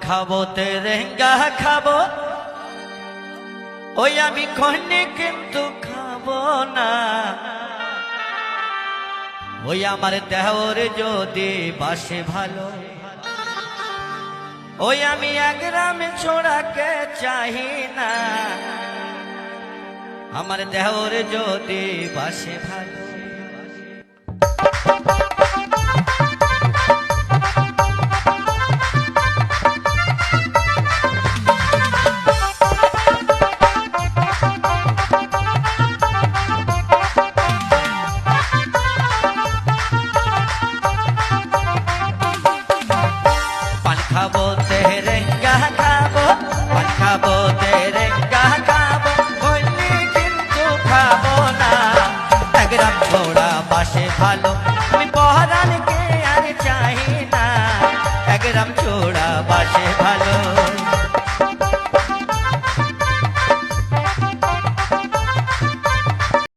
খাবো তেরেঙ্গা খাবো, ওই আমি কইনি কিন্তু খাবো না। ওই আমার দেহর যদি বাসে ভালো, ওই আমি 1 গ্রাম ছোড়াকে চাহি না। আমার দেহর যদি বাসে ভালো, খাবো তেরেঙ্গা খাবো, পান খাবো তেরেঙ্গা খাবো, বললি কিন্তু খাবো না। 1 গ্রাম ছোড়া বাসে ভালো, আমি পরানকে আর চাহি না। 1 গ্রাম ছোড়া বাসে ভালো।